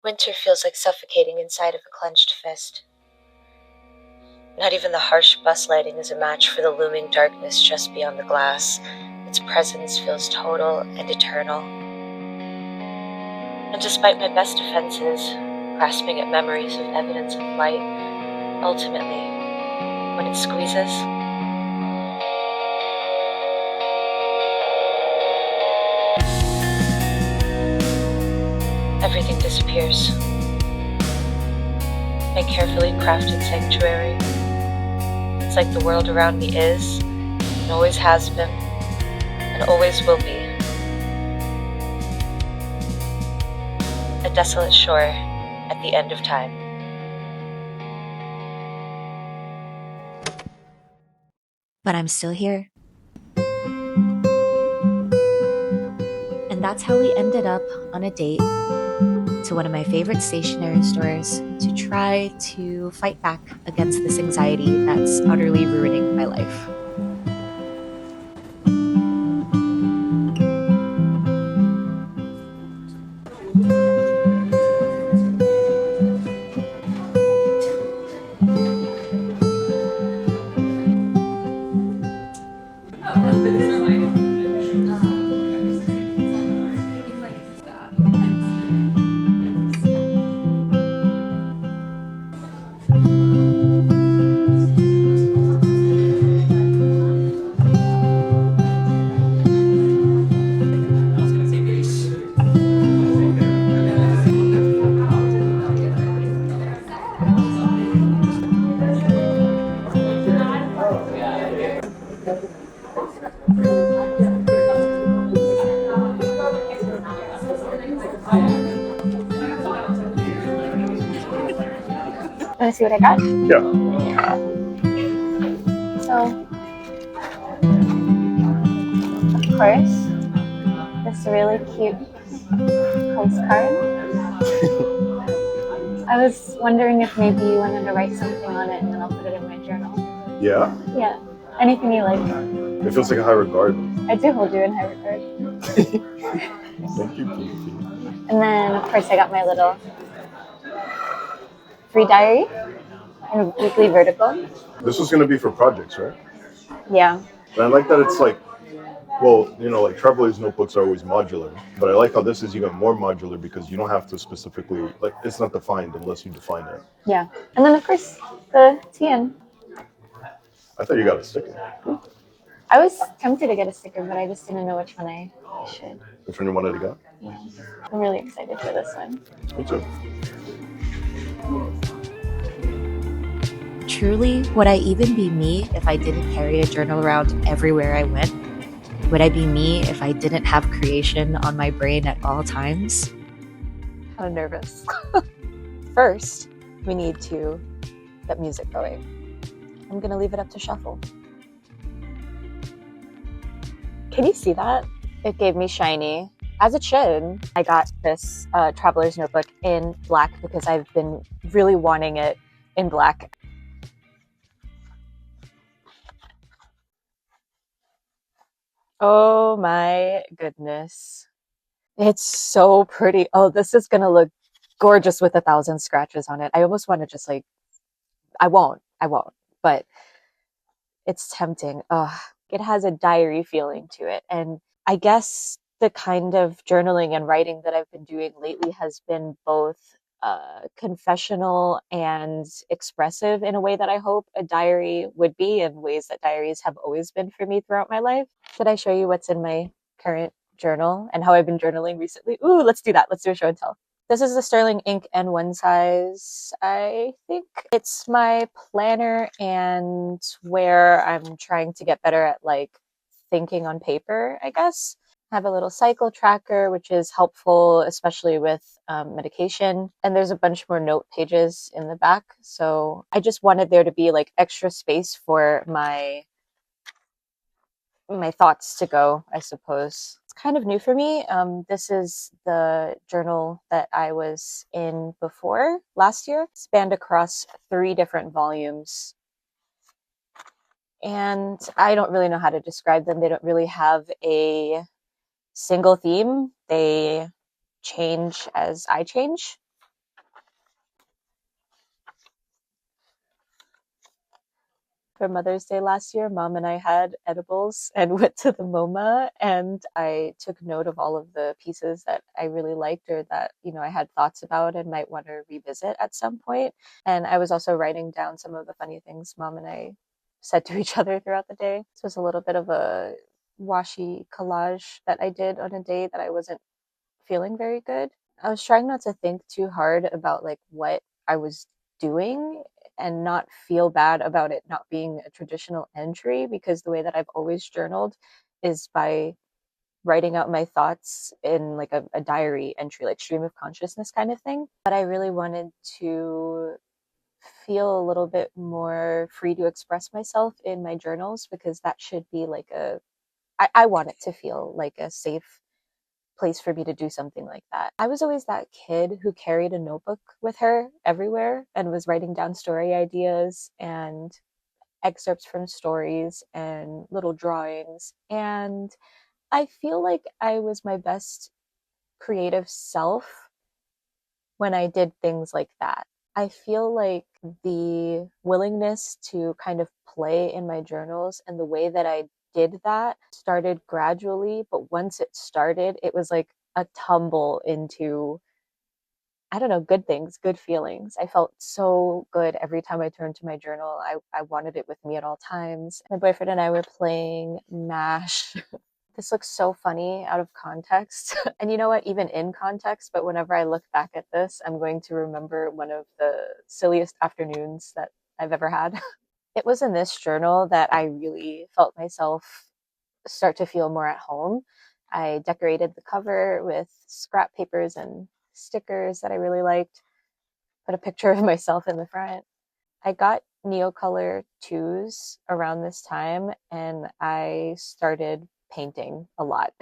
Winter feels like suffocating inside of a clenched fist. Not even the harsh bus lighting is a match for the looming darkness just beyond the glass. Its presence feels total and eternal. And despite my best defenses, grasping at memories of evidence of light, ultimately, when it squeezes, everything disappears. My carefully crafted sanctuary. It's like the world around me is, and always has been, and always will be. A desolate shore at the end of time. But I'm still here. And that's how we ended up on a date to one of my favorite stationery stores to try to fight back against this anxiety that's utterly ruining my life. Want to see what I got? Yeah. So, of course, this really cute postcard. I was wondering if maybe you wanted to write something on it and then I'll put it in my journal. Yeah? Yeah. Anything you like. It feels like a high regard. I do hold you in high regard. Thank you, Kiki. And then, of course, I got my little free diary and weekly vertical. This was going to be for projects, right? Yeah. And I like that it's like, well, you know, like Traveler's notebooks are always modular, but I like how this is even more modular because you don't have to specifically, like, it's not defined unless you define it. Yeah. And then, of course, the TN. I thought you got a sticker. I was tempted to get a sticker, but I just didn't know which one I should. Which one you wanted to get? Yeah. I'm really excited for this one. Me too. Truly, would I even be me if I didn't carry a journal around everywhere I went? Would I be me if I didn't have creation on my brain at all times? Kind of nervous. First, we need to get music going. I'm gonna leave it up to shuffle. Can you see that? It gave me shiny, as it should. I got this Traveler's Notebook in black because I've been really wanting it in black. Oh my goodness. It's so pretty. Oh, this is gonna look gorgeous with 1,000 scratches on it. I almost want to just like, I won't, but it's tempting. Ugh. It has a diary feeling to it. And I guess the kind of journaling and writing that I've been doing lately has been both confessional and expressive in a way that I hope a diary would be, in ways that diaries have always been for me throughout my life. Should I show you what's in my current journal and how I've been journaling recently? Ooh, let's do that. Let's do a show and tell. This is the Sterling Ink N1 size, I think. It's my planner and where I'm trying to get better at like thinking on paper, I guess. I have a little cycle tracker, which is helpful, especially with medication. And there's a bunch more note pages in the back. So I just wanted there to be like extra space for my thoughts to go, I suppose. It's kind of new for me. This is the journal that I was in before last year, spanned across 3 different volumes. And I don't really know how to describe them. They don't really have a single theme. They change as I change. For Mother's Day last year, Mom and I had edibles and went to the MoMA, and I took note of all of the pieces that I really liked or that, I had thoughts about and might want to revisit at some point. And I was also writing down some of the funny things Mom and I said to each other throughout the day. This was a little bit of a washi collage that I did on a day that I wasn't feeling very good. I was trying not to think too hard about like what I was doing and not feel bad about it not being a traditional entry, because the way that I've always journaled is by writing out my thoughts in like a diary entry, like stream of consciousness kind of thing. But I really wanted to feel a little bit more free to express myself in my journals, because that should be like I want it to feel like a safe place for me to do something like that. I was always that kid who carried a notebook with her everywhere and was writing down story ideas and excerpts from stories and little drawings. And I feel like I was my best creative self when I did things like that. I feel like the willingness to kind of play in my journals and the way that I did that started gradually, but once it started, it was like a tumble into, I don't know, good things, good feelings. I felt so good every time I turned to my journal. I wanted it with me at all times. My boyfriend and I were playing MASH. This looks so funny out of context. And you know what? Even in context, but whenever I look back at this, I'm going to remember one of the silliest afternoons that I've ever had. It was in this journal that I really felt myself start to feel more at home. I decorated the cover with scrap papers and stickers that I really liked, put a picture of myself in the front. I got Neocolor 2s around this time, and I started painting a lot,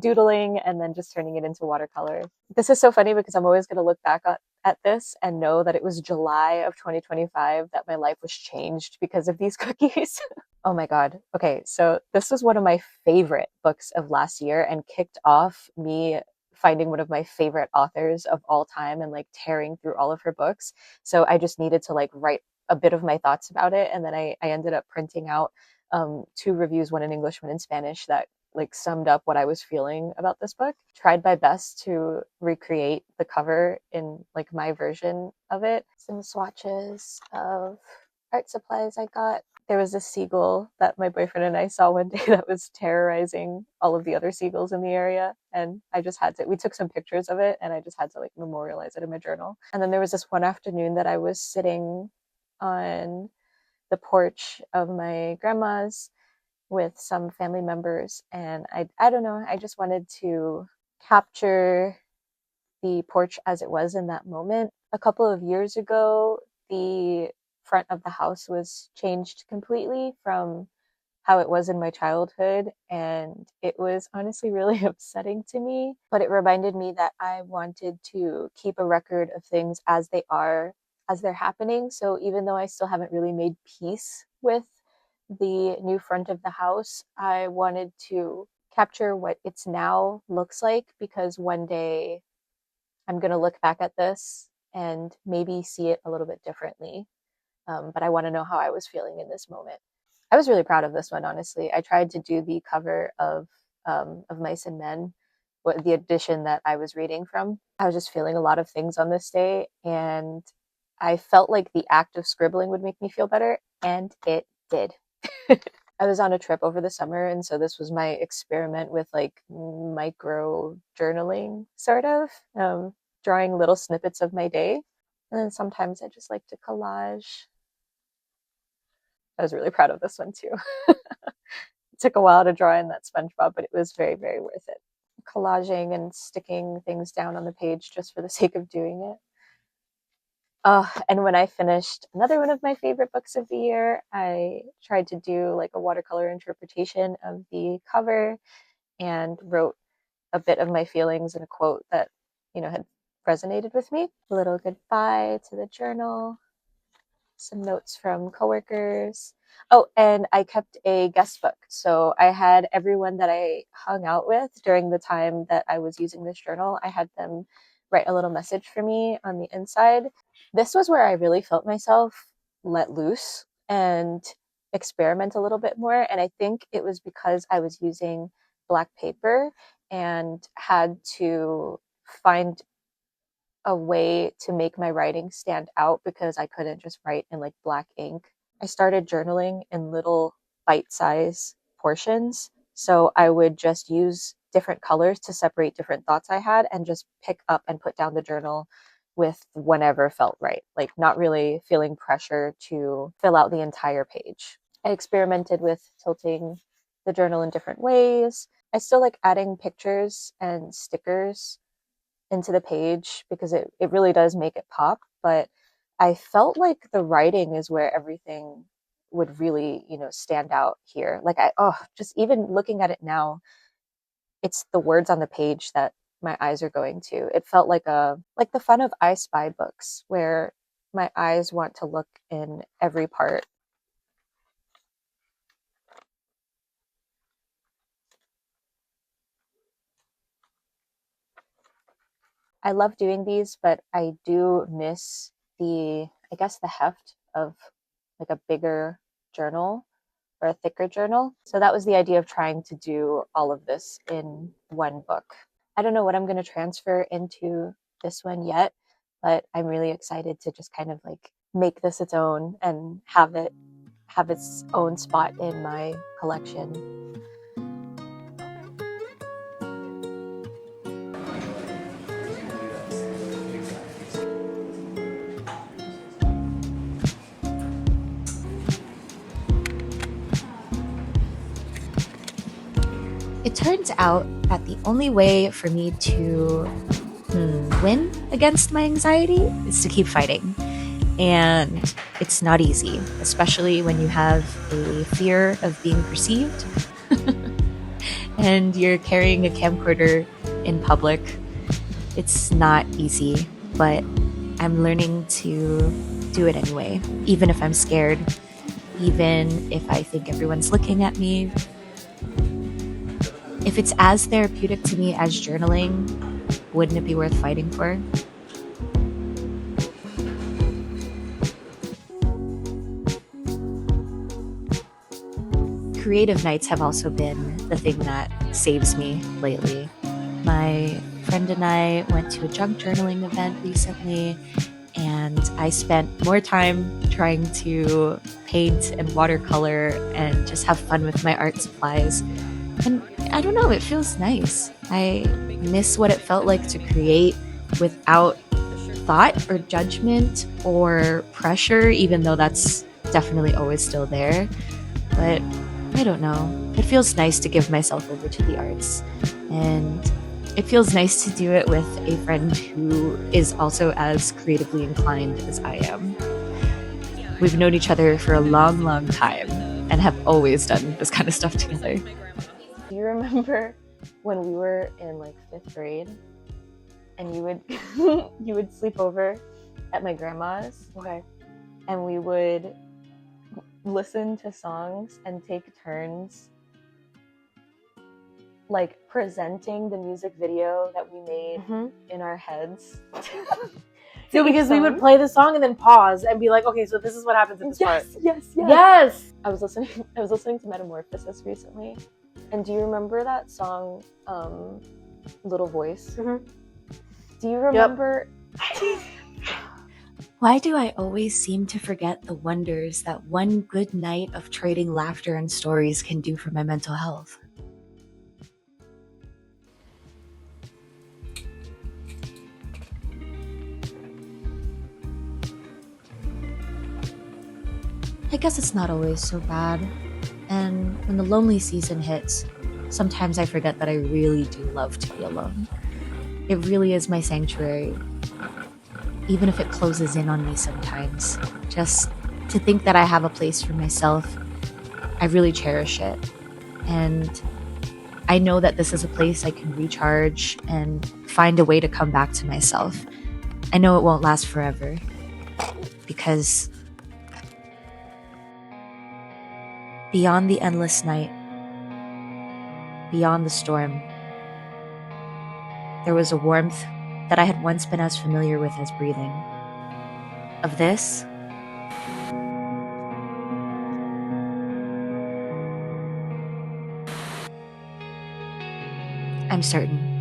doodling, and then just turning it into watercolor. This is so funny because I'm always going to look back at this and know that it was July of 2025 that my life was changed because of these cookies. Oh my God. Okay, so this was one of my favorite books of last year and kicked off me finding one of my favorite authors of all time and like tearing through all of her books. So I just needed to like write a bit of my thoughts about it. And then I ended up printing out 2 reviews, one in English, one in Spanish, that like summed up what I was feeling about this book. Tried my best to recreate the cover in like my version of it. Some swatches of art supplies I got. There was a seagull that my boyfriend and I saw one day that was terrorizing all of the other seagulls in the area. And I just had to, we took some pictures of it and I just had to like memorialize it in my journal. And then there was this one afternoon that I was sitting on the porch of my grandma's with some family members. And I don't know, I just wanted to capture the porch as it was in that moment. A couple of years ago, the front of the house was changed completely from how it was in my childhood, and it was honestly really upsetting to me. But it reminded me that I wanted to keep a record of things as they are, as they're happening. So even though I still haven't really made peace with the new front of the house, I wanted to capture what it's now looks like, because one day I'm going to look back at this and maybe see it a little bit differently. But I want to know how I was feeling in this moment. I was really proud of this one, honestly. I tried to do the cover of Mice and Men, the edition that I was reading from. I was just feeling a lot of things on this day, and I felt like the act of scribbling would make me feel better, and it did. I was on a trip over the summer, and so this was my experiment with like micro journaling, sort of, drawing little snippets of my day. And then sometimes I just like to collage. I was really proud of this one too. It took a while to draw in that SpongeBob, but it was very, very worth it. Collaging and sticking things down on the page just for the sake of doing it. And when I finished another one of my favorite books of the year, I tried to do like a watercolor interpretation of the cover and wrote a bit of my feelings in a quote that, had resonated with me. A little goodbye to the journal, some notes from coworkers. Oh, and I kept a guest book. So I had everyone that I hung out with during the time that I was using this journal, I had them write a little message for me on the inside. This was where I really felt myself let loose. And experiment a little bit more. And I think it was because I was using black paper and had to find a way to make my writing stand out because I couldn't just write in like black ink. I started journaling in little bite-size portions. So I would just use different colors to separate different thoughts I had and just pick up and put down the journal with whenever felt right, like not really feeling pressure to fill out the entire page. I experimented with tilting the journal in different ways. I still like adding pictures and stickers into the page because it really does make it pop. But I felt like the writing is where everything would really, stand out here. Like just even looking at it now, it's the words on the page that my eyes are going to. It felt like the fun of I Spy books where my eyes want to look in every part. I love doing these, but I do miss the heft of like a bigger journal or a thicker journal. So that was the idea of trying to do all of this in one book. I don't know what I'm going to transfer into this one yet, but I'm really excited to just kind of like make this its own and have its own spot in my collection. It turns out that the only way for me to win against my anxiety is to keep fighting. And it's not easy, especially when you have a fear of being perceived and you're carrying a camcorder in public. It's not easy, but I'm learning to do it anyway, even if I'm scared, even if I think everyone's looking at me. If it's as therapeutic to me as journaling, wouldn't it be worth fighting for? Creative nights have also been the thing that saves me lately. My friend and I went to a junk journaling event recently, and I spent more time trying to paint and watercolor and just have fun with my art supplies. And I don't know, it feels nice. I miss what it felt like to create without thought or judgment or pressure, even though that's definitely always still there. But I don't know. It feels nice to give myself over to the arts. And it feels nice to do it with a friend who is also as creatively inclined as I am. We've known each other for a long, long time and have always done this kind of stuff together. Do you remember when we were in like 5th grade and you would sleep over at my grandma's? Okay. And we would listen to songs and take turns like presenting the music video that we made in our heads. No, because we would play the song and then pause and be like, okay, so this is what happens at this part. Yes. I was listening to Metamorphosis recently. And do you remember that song, Little Voice? Do you remember? Yep. Why do I always seem to forget the wonders that one good night of trading laughter and stories can do for my mental health? I guess it's not always so bad. And when the lonely season hits, sometimes I forget that I really do love to be alone. It really is my sanctuary, even if it closes in on me sometimes. Just to think that I have a place for myself, I really cherish it. And I know that this is a place I can recharge and find a way to come back to myself. I know it won't last forever, because beyond the endless night, beyond the storm, there was a warmth that I had once been as familiar with as breathing. Of this, I'm certain